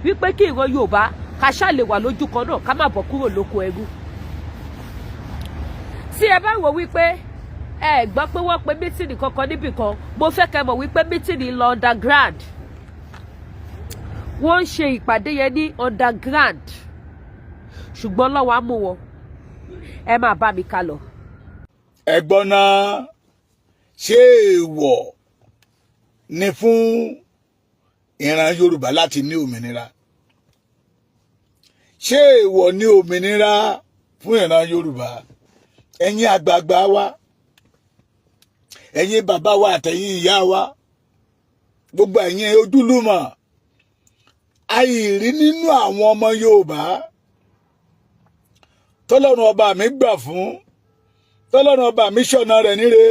wípé kí ìran Yorùbá ká ṣáà lè wà lójú kan náà ká má bọ́ kúrò lóko ẹrú. Tí ẹ bá wò wípé ẹ gbọ́ pé wọ́n pe mítìnì kankan níbì kan, mo fẹ́ kẹ́ mọ̀ wípé mítìnì lọ underground. Wọ́n ń ṣe ìpàdé yẹn ní underground, ṣùgbọ́n lọ́wọ́ á mú wọn. Ẹ máa bá mi ká lọ. Ẹ̀gbọ́n náà ṣé èèwọ̀ ni fún ìran Yorùbá láti ní òmìnira? Ṣé èèwọ̀ ni òmìnira fún ìran Yorùbá? Ẹ̀yin àgbààgbà wa, ẹ̀yin bàbá wa àtẹ̀yin ìyá wa, gbogbo ẹ̀yin ojúlùmọ̀, àìrí nínú àwọn ọmọ Yorùbá tọ́lọ́run ọba mi gbà fún, tọ́lọ́run ọba mi ṣọ̀nà rẹ̀ níre.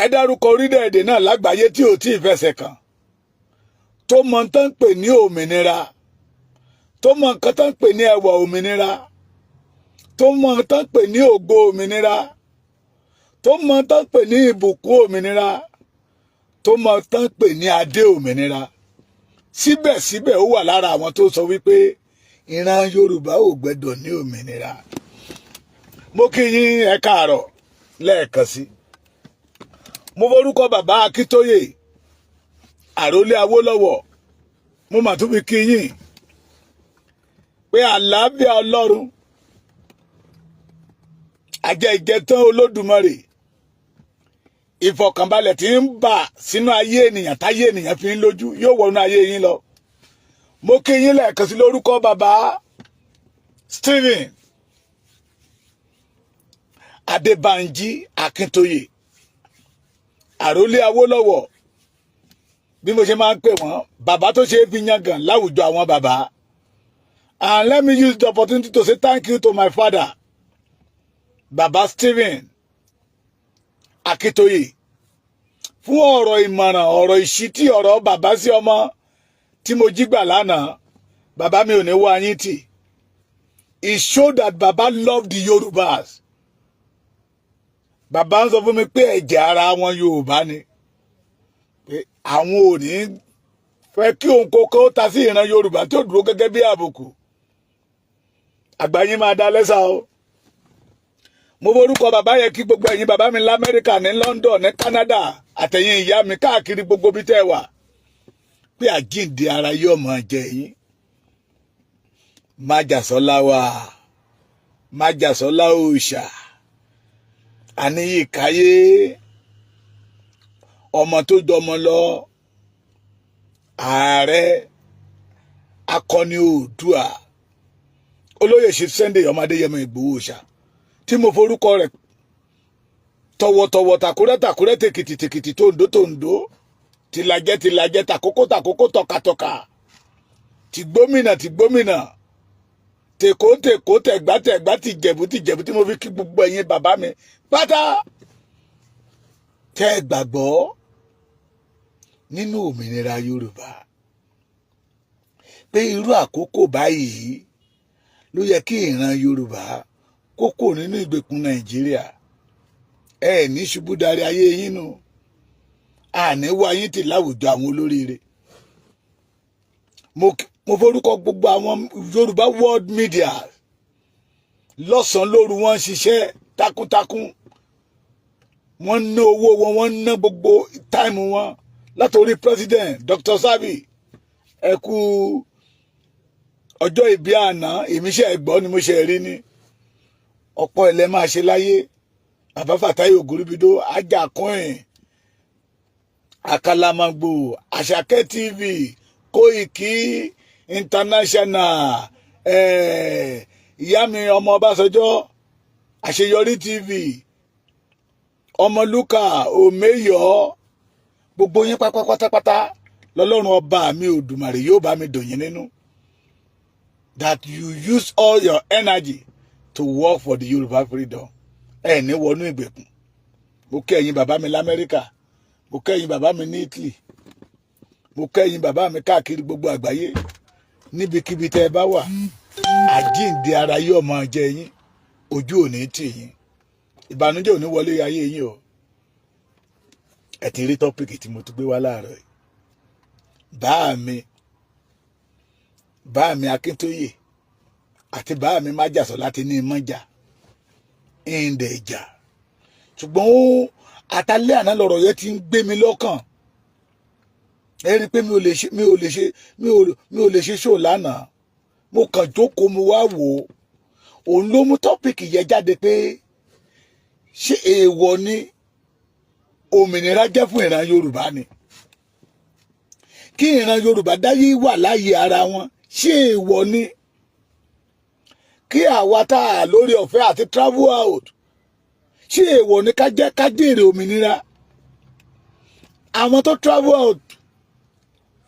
Ẹ dárúkọ orílẹ̀-èdè náà lágbàáyé tí ò tí ì fẹsẹ̀ kàn, tó mọ tán pè ní òmìnira, tó mọ nǹkan tán pè ní ẹwà òmìnira, tó mọ tán pè ní ògo òmìnira, tó mọ tán pè ní ìbùkún òmìnira, tó mọ tán pè ní adé òmìnira. Síbẹ̀síbẹ̀ ó wà lára àwọn tó sọ wípé ìran Yorùbá ò gbẹ́dọ̀ ní òmìnira. Mo kí yín ẹ káàárọ̀ lẹ́ẹ̀kan sí. Mo forúkọ bàbá Akíntóyè àrólé Awólọ́wọ̀, mo mà tún fi kí yín pé àlàáfíà Ọlọ́run àjẹ́ ìjẹtán Olódùmarè, ìfọ̀kànbalẹ̀ tí ń bà sínú ayé ènìyàn táyé ènìyàn fi ń lójú yóò wọnú ayé yín lọ. Mo kí yín lẹ́ẹ̀kan sí lórúkọ bàbá Stephen Adébánjí Akíntóyè àrólé Awólọ́wọ̀, bí mo ṣe máa ń pè wọ́n, bàbá tó ṣe é fi yangàn láwùjọ àwọn bàbá. And let me use the opportunity to say thank you to my father, Baba Stephen Akíntóyè, fún ọ̀rọ̀ ìmọ̀ràn, ọ̀rọ̀ ìṣítí, ọ̀rọ̀ bàbá sí ọmọ tí mo jí gbà lánàá. Bàbá mi ò ní wá yín tì. It showed that Baba loved the Yorubas. Bàbá ń sọ fún mi pé ẹ̀jẹ̀ ara wọn Yorùbá ni, pé àwọn ò ní fẹ́ kí òun kókó ta sí ìran Yorùbá tí ó dúró gẹ́gẹ́ bí àbùkù. Àgbáyé máa dá lẹ́sà o. Mo forúkọ bàbá yẹ kí gbogbo ẹ̀yin bàbá mi l'Amẹ́ríkà, ní London, ní Canada, àtẹ̀yin ìyá mi káàkiri gbogbo bí tẹ́ wà, pé àjíǹde ara yóò máa jẹ yín. Májàsọ́lá wà, Májàsọ́lá òòṣà, Àníyíkáyé, ọmọ tó jọmọ lọ, ààrẹ akọni Oòduà, olóyè ṣe Sunday ọmọ Adéyẹmọ Ìgbòho Òòṣà, tí mo forúkọ rẹ̀ tọwọ́tọwọ́ tàkúrẹ́ tèkìtì tòǹdó tìlàjẹ́ tàkókó tọkàtọkà, tìgbómìnà tèkó tẹ̀gbá tìjẹ̀bú tí mo fi kí gbogbo ẹ̀yin bàbá mi pátá tẹ́ gbàgbọ́ nínú òmìnira Yorùbá, pé irú àkókò báyìí ló yẹ kí ìran Yorùbá kókó nínú ìgbèkùn Nàìjíríà. Ẹ ní ṣubú darí ayé yín nù, àní wá yín tì láwùjọ àwọn olóríire. Mo forúkọ gbogbo àwọn Yorùbá world media, lọ́sàn-án lóru wọ́n ń ṣiṣẹ́ takuntakun, wọ́n ná owó wọn, wọ́n ná gbogbo táìmù wọn látòrí president Dr. Sabi. Ẹ kú ọjọ́ ìbí àná, èmi ṣe ẹ̀gbọ́n ni mo ṣe rí ní ọ̀pọ̀ ilẹ̀ máa ṣe láyé. Bàbá Fàtáyé Ògúrúbídó, Ajakọ̀ìn, Àkàlàmàgbò, Àṣàkẹ́ TV, Kóìkí International, ìyá mi ọmọ Ọbásanjọ́, Àṣeyọrí TV, Ọmọlúkà, Òmeyọ̀, gbogbo yín pátápátá lọ́lọ́run ọba mi Òdùmarè yóò bá mi dùn yín nínú. That you use all your energy to work for the Yoruba freedom. Ẹ ní wọnú ìgbèkùn. Mo kẹ́ ẹ̀yin bàbá mi l'Amẹ́ríkà, mo kẹ́ ẹ̀yin bàbá mi ní Italy, mo kẹ́ ẹ̀yin bàbá mi káàkiri gbogbo àgbáyé, níbikíbi tẹ́ ẹ bá wà. Àjíǹde ara yóò máa jẹ yín, ojú ò ní tì yín, ìbànújẹ́ ò ní wọlé ayé yín o. Ẹ ti rí tọ́pìkì tí mo tún gbé wá láàárọ̀ yìí. Bá mi bá mi Akíntóyè àti bá mi Májàsọ láti ní mọ́jà ìndẹ̀ ìjà ṣùgbọ́n ó àtàlẹ́ àná lọ̀rọ̀ yẹn ti ń gbé mi lọ́kàn ẹ rí i pé mi ò lè ṣe ṣó lánàá mo kàn jókòó mo wá wò ó òun ló mú tọ́pìkì yẹn jáde pé ṣé èèwọ̀ ni òmìnira jẹ́ fún ìran Yorùbá ni kí ìran Yorùbá dáyé wà láàyè ara wọn ṣé èèwọ̀ ni kí àwa tá a lórí ọ̀fẹ́ àti travel out ṣé èèwọ̀ ni ká jẹ́ ká jèrè òmìnira àwọn tó travel out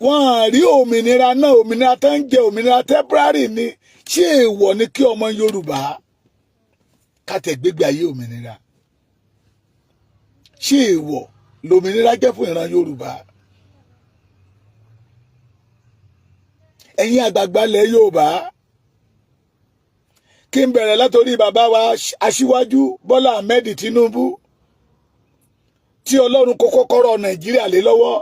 wọ́n rí òmìnira náà òmìnira tó ń jẹ òmìnira temporary ni ṣé èèwọ̀ ni kí ọmọ Yorùbá ká tẹ̀ gbégbé ayé òmìnira ṣé èèwọ̀ lòmìnira jẹ́ fún ìran Yorùbá ẹ̀yin àgbààgbà ilẹ̀ Yorùbá kí n bẹ̀rẹ̀ látòrí bàbá wa aṣíwájú Bọ́lá Ahmed Tinubu tí Ọlọ́run kó kọ́kọ́rọ́ Nàìjíríà lé lọ́wọ́.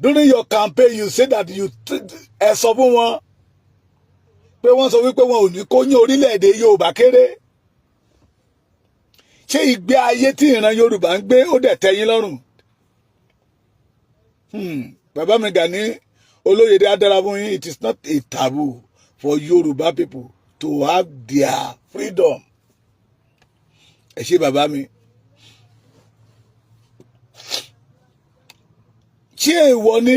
During your campaign you say that ẹ sọ fún wọn pé wọ́n sọ wípé wọn ò ní kó yín orílẹ̀-èdè Yorùbá kéré ṣé ìgbé ayé tí ìran Yorùbá ń gbé ó dẹ̀ tẹ́ yín lọ́rùn bàbá mi Gani Olóyèdé adára fún yín it is not a taboo for Yoruba people to have their freedom ẹ ṣé bàbá mi ṣé èèwọ̀ ni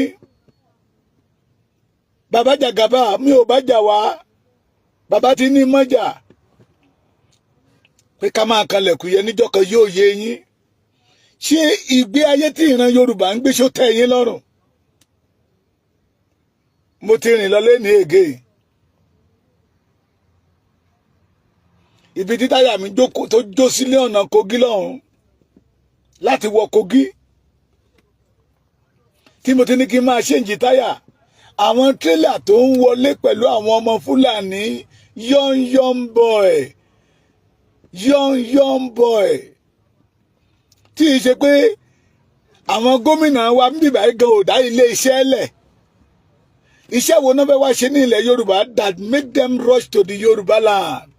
bàbá Jàgàbá mi ò bá jà wá bàbá ti ní mọ́jà pé ká máa kalẹ̀kùn yẹn níjọ́ kan yóò yé yín ṣé ìgbé ayé tí ìran Yorùbá ń gbé ṣó tẹ́ yín lọ́rùn mo ti rìn lọ lẹ́ni ègé ibi tí táyà mi tó jó sílé ọ̀nà Kogi lọ́hùn láti wọ Kogi tí mo ti ní kí n máa ṣéǹjì táyà àwọn tírélà tó ń wọlé pẹ̀lú àwọn ọmọ Fúlàní young boy tí ì ṣe pé àwọn gómìnà wa ń bìbà gan ò dá ilé iṣẹ́ lẹ̀ iṣẹ́ wo náà fẹ́ wá ṣe ní ilẹ̀ Yorùbá that make them rush to the Yorùbá land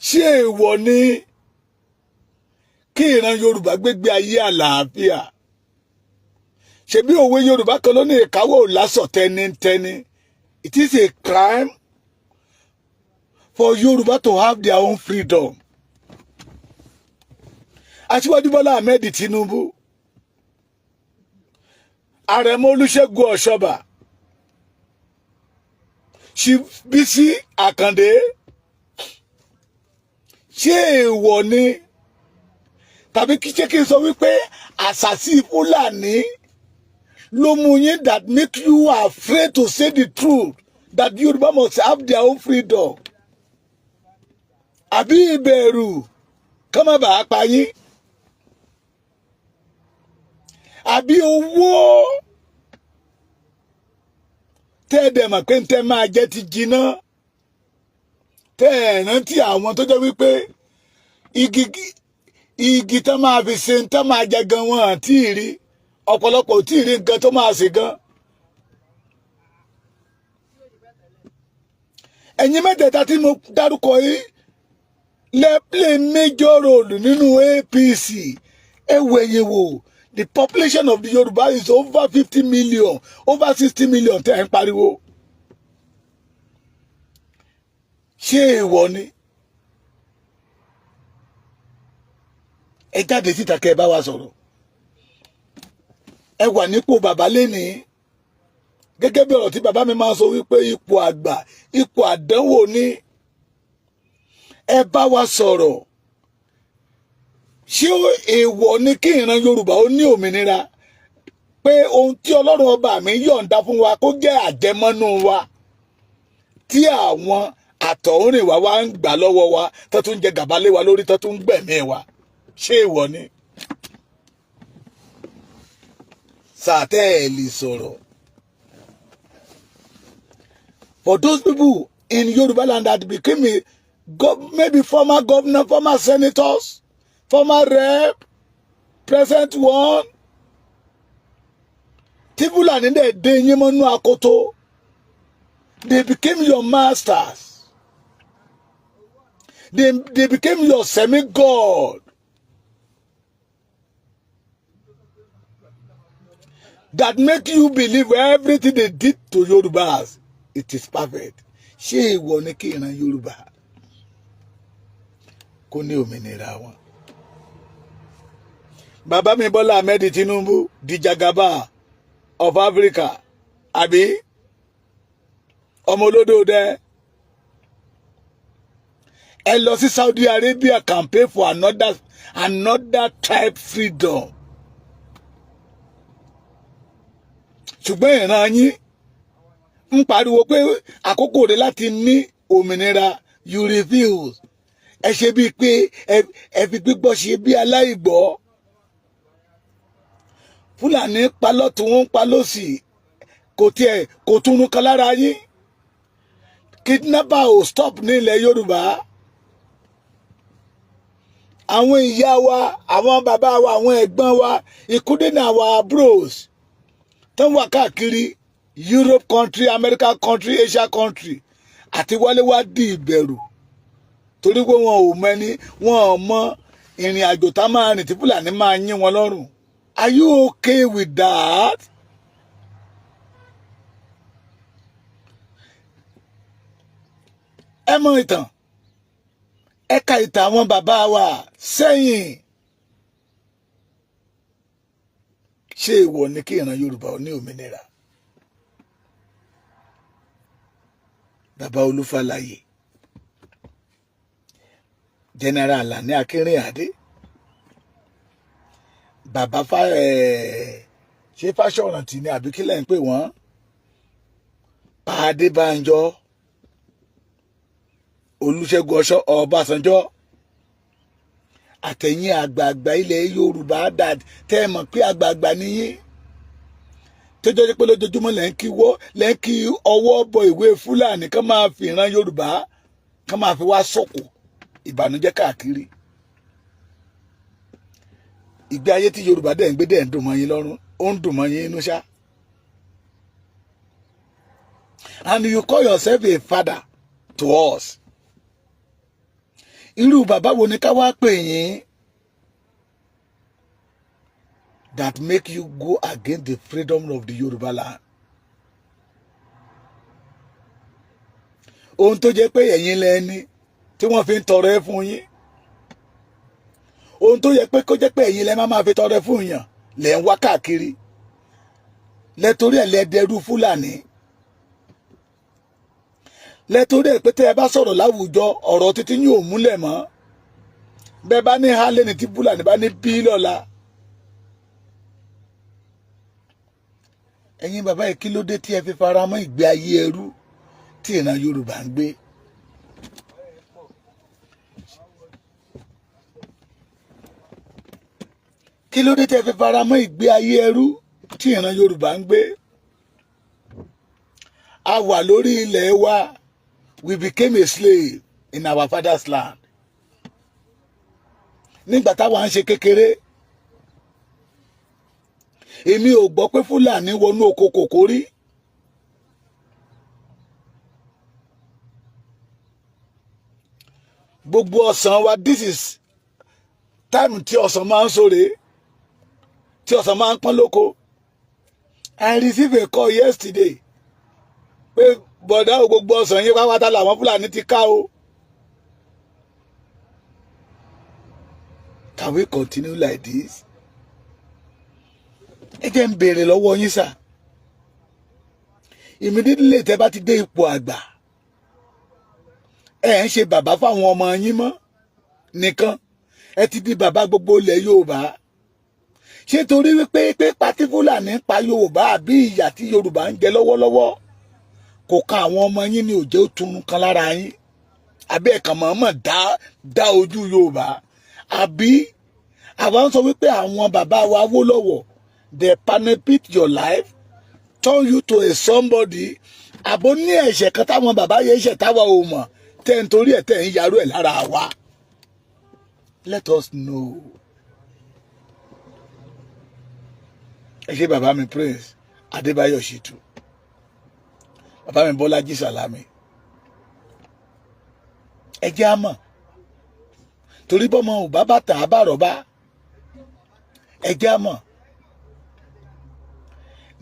ṣé èèwọ̀ ni kí ìran Yorùbá gbégbé ayé àlàáfíà ṣebí òwe Yorùbá kan ló ní ìkáwọ́ lásọ̀ tẹnitẹni it is a crime for Yorùbá to have their own freedom Aṣíwájú Bọ́lá Ahmed Tinubu Àrẹ̀mọ Olúṣẹ́gun Ọ̀ṣọ́bà Bísí Àkàndé ṣé èèwọ̀ ni tàbí kí n sọ wípé àṣàsí Fúlàní ló mú yín that make you afraid to say the truth that Yorùbá must have their own freedom àbí ìbẹ̀rù ká má bàa pa yín àbí owó tẹ́ ẹ dẹ̀ mọ̀ pé tẹ́ máa jẹ́ ti jiná tẹ́ ẹ rántí àwọn tó jẹ́ wípé igi tó máa fi ṣe tó máa jẹ gan wọn àti ìrí ọ̀pọ̀lọpọ̀ tí ìrí nǹkan tó máa ṣe gan. ẹ̀yin mẹ́tẹ̀ẹ̀ta tí mo dárúkọ yìí lè play major role nínú APC ẹ wo ẹ̀yin wò the population of the Yorùbá is over 50 million over 60 million tẹ́ ẹ̀ ń pariwo ṣé èèwọ̀ ni ẹ jáde síta kẹ́ ẹ bá wa sọ̀rọ̀ ẹ wà nípò bàbá lénìí gẹ́gẹ́ bí ọ̀rọ̀ tí bàbá mi máa ń sọ wípé ipò àgbà ipò àdánwò ni ẹ bá wa sọ̀rọ̀ ṣé èèwọ̀ ni kí ìran Yorùbá ó ní òmìnira pé ohun tí Ọlọ́run ọba mi yọ̀ǹda fún wa kó jẹ́ àjẹmọ́nú wa tí àwọn àtọ̀húnrìnwá wa ń gbà lọ́wọ́ wa tó tún jẹ gàba lé wa lórí tó tún gbẹ̀mí wa ṣé èèwọ̀ ni sàtẹ́ẹ̀lì sọ̀rọ̀. For those people in Yoruba land that became maybe former governor, former senators, former rep, present one, tí Fúlàní dẹ̀ dé yín mọ́nú akoto, they became your masters. They became your semi-god. That make you believe everything they did to Yorubas, it is perfect. Ṣé ìwọ ni kí ìran Yorùbá kó ní òmìnira wọn? Bàbá mi Bọ́lá Ahmed Tinubu di Jagaba of Africa, àbí? Ọmọ olódò dẹ. Ẹ lọ sí Saudi Arabia campaign for another type freedom. Ṣùgbọ́n ìran yín ń pariwo pé àkókò rẹ̀ láti ní òmìnira, you refuse. Ẹ ṣe bíi pé ẹ fi gbígbọ́ ṣe bí aláìgbọ́. Fúlàní pa lọ́tùn, wọ́n ń pa lósì, kò túnú kan lára yín. Kidnapper ò stop ní ilẹ̀ Yorùbá. Àwọn ìyá wa, àwọn bàbá wa, àwọn ẹ̀gbọ́n wa, including our bros, tán wà káàkiri Europe country, America country, Asia country, àti wálé wá di ìbẹ̀rù torí pé wọn ò mẹ́ni, wọn ò mọ ìrìn àjò tá máa rìn tí Fúlàní máa yín wọn lọ́rùn. Are you okay with that? Ẹ mọ ìtàn, ẹ ka ìtàn àwọn bàbá wa sẹ́yìn. Ṣé ìwọ ni kí ìran Yorùbá ó ní òmìnira? Bàbá Olúfàlàyé, General Alani Akínrìnàdé, bàbá ṣé Fáṣọ̀rántì ni àbí kílẹ̀ ń pè wọ́n, Pa Adébánjọ, Olúṣẹ́gun Ọbásanjọ́, àtẹ̀yìn àgbààgbà ilẹ̀ Yorùbá tẹ́ ẹ mọ̀ pé àgbààgbà nìyí, tó jẹ́ pé lójoojúmọ́ lẹ́ ń kí ọwọ́ bọ ìwé Fúlàní kán máa fi ìran Yorùbá kán máa fi wá sọ̀kò ìbànújẹ́ káàkiri. Ìgbé ayé tí Yorùbá dẹ̀ ń gbé dẹ̀ ń dùn mọ́ yín lọ́rùn, ó ń dùn mọ́ yín inú ṣá. And you call yourself a father to us. Irú bàbá wo ni ká wá pè yín that make you go against the freedom of the Yoruba land? Ohun tó jẹ́ pé ẹ̀yin lẹ́ni tí wọ́n fi ń tọrẹ fún yín. Ohun tó yẹ pé kó jẹ́ pé ẹ̀yin lẹ́ máa fi tọrẹ fún yàn lẹ́ ń wá káàkiri. Lẹ́torí ẹ̀ lẹ́dẹ̀rú Fúlàní. Lẹ́torí ẹ̀ pé tẹ́ ẹ bá sọ̀rọ̀ láwùjọ ọ̀rọ̀ títí yín ò múlẹ̀ mọ́. Bẹ́ẹ̀ bá ní hálẹ̀ ní tí Fúlàní bá ní bí lọ́la. Ẹ̀yin bàbá yìí kí ló dé tí ẹ fi fara mọ́ ìgbé ayé ẹrú tí ìran Yorùbá ń gbé? Kí ló dé tí ẹ fi fara mọ́ ìgbé ayé ẹrú tí ìran Yorùbá ń gbé? A wà lórí ilẹ̀ wa, we became a slave in our father's land. Nígbà táwa ń ṣe kékeré, èmi ò gbọ́ pé Fúlàní wọnú oko kòkó rí. Gbogbo ọsàn wa, this is time tí ọsàn máa ń sòrè, tí ọsàn máa ń pọ́n lóko. I received a call yesterday pé bọ̀dá o, gbogbo ọsàn yín pátá làwọn Fúlàní ti ká o. Can we continue like this? Ẹ jẹ́ ń béèrè lọ́wọ́ yín sà. Immediately tẹ́ bá ti dé ipò àgbà, ẹ ń ṣe bàbá fáwọn ọmọ yín mọ́ nìkan, ẹ ti di bàbá gbogbo ilẹ̀ Yorùbá. Ṣé torí wípé pátí Fúlàní ń pa Yorùbá àbí ìyà tí Yorùbá ń jẹ lọ́wọ́lọ́wọ́ kò kan àwọn ọmọ yín ní òjò tún kan lára yín? Àbí ẹ̀kan mọ̀ọ́mọ̀ dá ojú Yorùbá? Àbí àwa ń sọ wípé àwọn bàbá wa wó lọ́wọ́, they manipulate your life, turn you to a somebody? Àbó ní ẹ̀ṣẹ̀ kan táwọn bàbá yẹn ṣẹ̀ táwa ò mọ̀ tẹ́ ń torí ẹ̀ tẹ́ ń yarú ẹ̀ lára wa? Let us know. Ẹ ṣé bàbá mi Prince Adébáyọ̀ Ṣítù, bàbá mi Bọ́lájí Sàlámì. Ẹ jẹ́ á mọ̀, torí bọ́mọ ò bá bàtà àbárọ̀bá. Ẹ jẹ́ á mọ̀.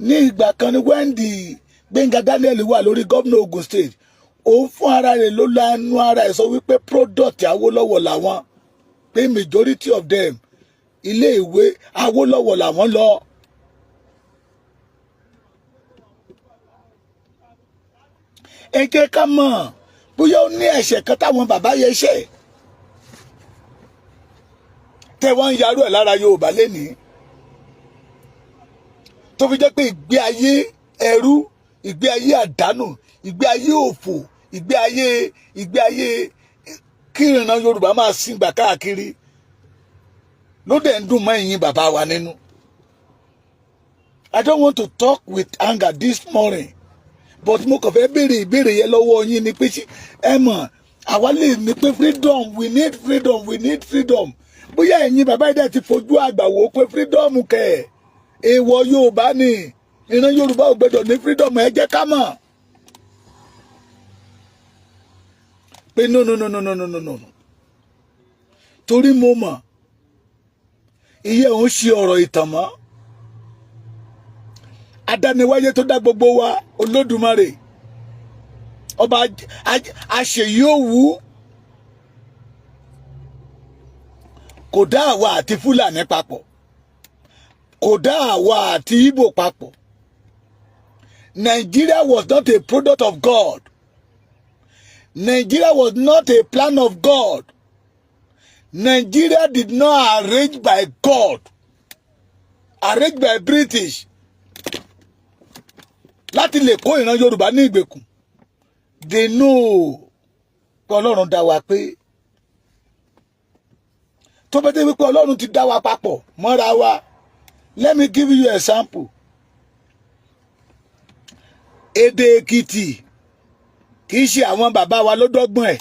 Ní ìgbà kan ní Wendy Gbẹ́ngà Daniel wà lórí gómìnà Ogun State, òun fún ara rẹ̀ ló lanu ara ẹ̀ sọ wípé product Awólọ́wọ̀ làwọn, pé majority of them ilé ìwé Awólọ́wọ̀ làwọn lọ. Ẹ jẹ́ ká mọ̀ bóyá ó ní ẹ̀ṣẹ̀ kan táwọn bàbá yẹn ṣẹ̀ tẹ́ wọ́n ń yarú ẹ̀ lára Yorùbá lénìí, tó fi jẹ́ pé ìgbé ayé ẹrú, ìgbé ayé àdánù, ìgbé ayé òfò, ìgbé ayé kí ìran Yorùbá máa sìngbà káàkiri ló dẹ̀ ń dùn mọ́ ẹ̀yin bàbá wa nínú. I don't want to talk with anger this morning, but mo kàn fẹ́ béèrè ìbéèrè yẹn lọ́wọ́ yín ni pé ẹ mọ̀ àwa lè ní pé freedom, we need freedom, we need freedom. Bóyá ẹ̀yin bàbá yìí dẹ̀ ti fojú àgbà wò pé freedom kẹ̀ èèwọ̀ Yorùbá ni, ìran Yorùbá ò gbọdọ̀ ní freedom. Ẹ jẹ́ ká mọ̀ pé no. Torí mo mọ̀ iye òun ṣe ọ̀rọ̀ ìtàn mọ́. Adániwáyé tó dá gbogbo wa, Olódùmarè, ọba àṣeyí òwú, kò dá àwa àti Fúlàní papọ̀, kò dá àwa àti Ìgbò papọ̀. Nigeria was not a product of God. Nigeria was not a plan of God. Nigeria did not arrange by God, arranged by British láti lè kó ìran Yorùbá ní ìgbèkùn. They know pé Ọlọ́run dá wa pé tó bá dé wípé Ọlọ́run ti dá wa papọ̀ mọ́ra wa. Let me give you an example. Èdè Èkìtì kì í ṣe àwọn bàbá wa ló dọ́gbọ́n ẹ̀.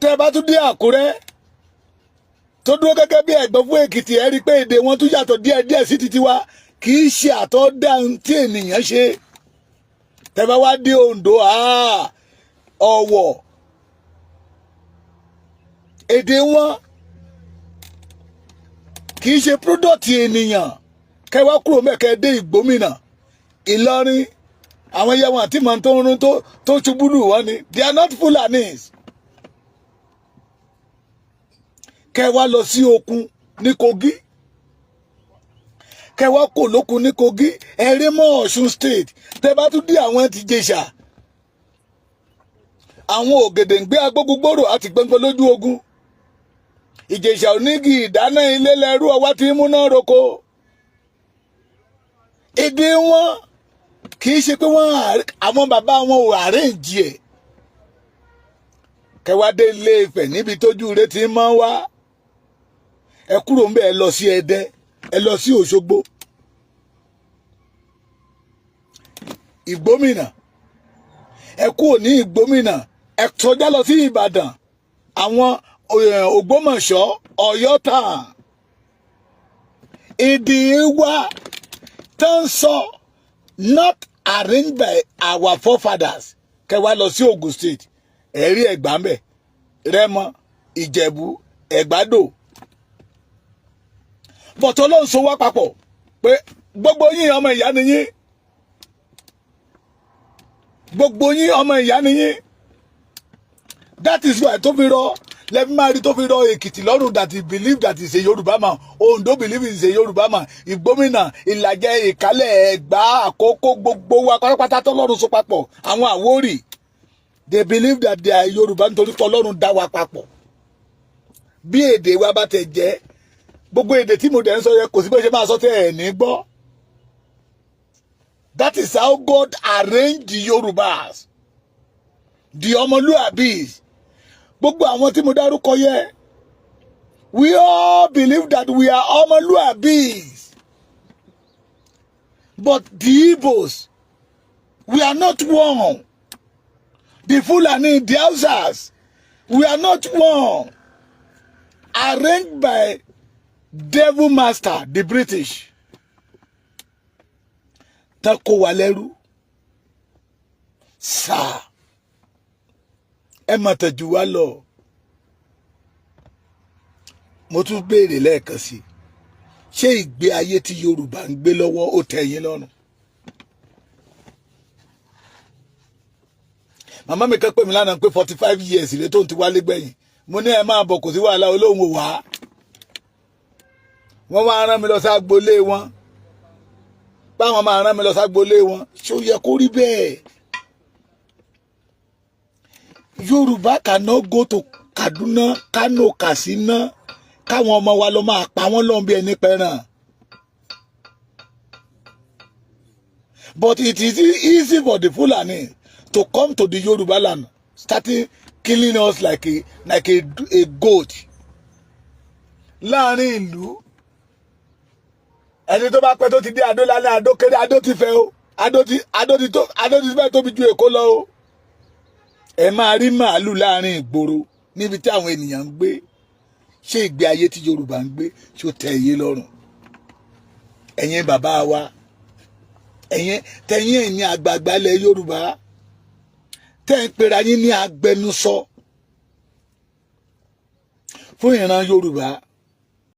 Tẹ́ bá tún dé Àkúrẹ́ tó dúró gẹ́gẹ́ bí ẹ̀gbọ́n fún Èkìtì, ẹ rí i pé èdè wọn tún yàtọ̀ díẹ̀díẹ̀ sí titi wa. Kì í ṣe àtọ́dá tí ènìyàn ṣe. Tẹ́ bá wá dé Oǹdó, Ọ̀wọ̀, èdè wọn kì í ṣe product ènìyàn. Kẹ́ wá kúrò mẹ́kẹ́ dé Ìgbómìnà, Ìlọrin, àwọn ẹyẹ wọn àti mọ̀ tó ń rún tó ṣubú lù wọ́n ni. They are not Fulanis. Kẹ́ wá lọ sí Òkun ní Kogi, kẹ́ wá kò lókun ní Kogi, ẹ̀rí mọ́ Ọ̀ṣun State. Tẹ́ bá tún dé àwọn ti Jẹ̀ṣà, àwọn Ògèdèǹgbé Agbógungbòrò àti Gbẹ̀ngbẹ̀ lójú ogun. Ìjẹ̀ṣà onígi ìdáná ilé lẹ́rú ọwá tí múná roko. Èdè wọn kì í ṣe pé àwọn bàbá wọn ò àrẹ́ǹjì ẹ̀. Kẹ́ wá dé Ilé Ifẹ̀ níbi tójú rẹ̀ ti máa wá. Ẹ kúrò ń bẹ̀, ẹ lọ sí Ẹdẹ, ẹ lọ sí Òṣogbo, Ìgbómìnà, ẹ kúrò ní Ìgbómìnà, ẹ kọjá lọ sí Ìbàdàn, àwọn Ògbómọ̀ṣọ́, Ọ̀yọ́ tàn. Èdè wa tó ń sọ not arranged by our forefathers. Kẹ́ wá lọ sí Ogun State, ẹ rí Ẹ̀gbá ń bẹ̀, Rẹ́mọ, Ìjẹ̀bú, Ẹ̀gbádò. Bọ̀tọ̀ ló ń so wá papọ̀ pé gbogbo yín ọmọ ìyá ni yín. Gbogbo yín ọmọ ìyá ni yín. That is why tó fi rọ lẹ́bí máa rí tó fi rọ Èkìtì lọ́rùn that he believe that he is a Yorùbá man. Ondo believe he is a Yorùbá man. Ìgbómìnà, Ìlàjẹ, Ìkálẹ̀, Ẹ̀gbá, Àkókó, gbogbo wa pátápátá tọ́lọ́run so papọ̀. Àwọn Àwórì, they believe that they are Yorùbá nítorí tọ́lọ́run dá wa papọ̀. Bí èdè wa bá tẹ̀ jẹ́, gbogbo èdè tí mo dẹ̀ ń sọ yẹ kò sí bó ṣe máa sọ tẹ́ ẹ̀ ní gbọ́. That is how God arranged the Yorùbás, the ọmọlúàbís. Gbogbo àwọn tí mo dárúkọ yẹ, we all believe that we are ọmọlúàbís. But the Igbos, we are not one. The Fulani, the Hausas, we are not one. Arranged by devil master the British tán kó wa lẹ́rú sáà ẹ mà tẹ̀jú wa lọ. Mo tún béèrè lẹ́ẹ̀kan sí ṣé ìgbé ayé tí Yorùbá ń gbé lọ́wọ́ ó tẹ́ yín lọ́rùn? Màmá mi kan pè mí lánàá pé 45 years rèé tó ń ti wálé gbẹ̀yìn. Mo ní ẹ máa bọ̀ kò sí wàhálà, Olóhùn ò wá. Wọ́n máa rán mi lọ ságbolé wọn. Báwọn máa rán mi lọ ságbolé wọn. Ṣé ó yẹ kó rí bẹ́ẹ̀? Yorùbá cannot go to Kaduna, Kano, Katsina. Káwọn ọmọ wa lọ máa pa wọ́n lọ́n bí ẹni pẹ́ràn. But it is easy for the Fulani to come to the Yoruba land, starting killing us like a goat. Láàrin ìlú, ẹni tó bá pẹ́ tó ti dé Adó lálẹ́ Adó kéré Adó ti fẹ́ o, Adó ti fẹ́ tóbi ju Èkó lọ o. Ẹ máa rí màálù láàrin ìgboro níbi tí àwọn ènìyàn ń gbé. Ṣé ìgbé ayé tí Yorùbá ń gbé ṣó tẹ́ yín lọ́rùn? Ẹ̀yin bàbá wa, ẹ̀yin àgbààgbà ilẹ̀ Yorùbá tẹ́ ń pera yín ní agbẹnusọ fún ìran Yorùbá.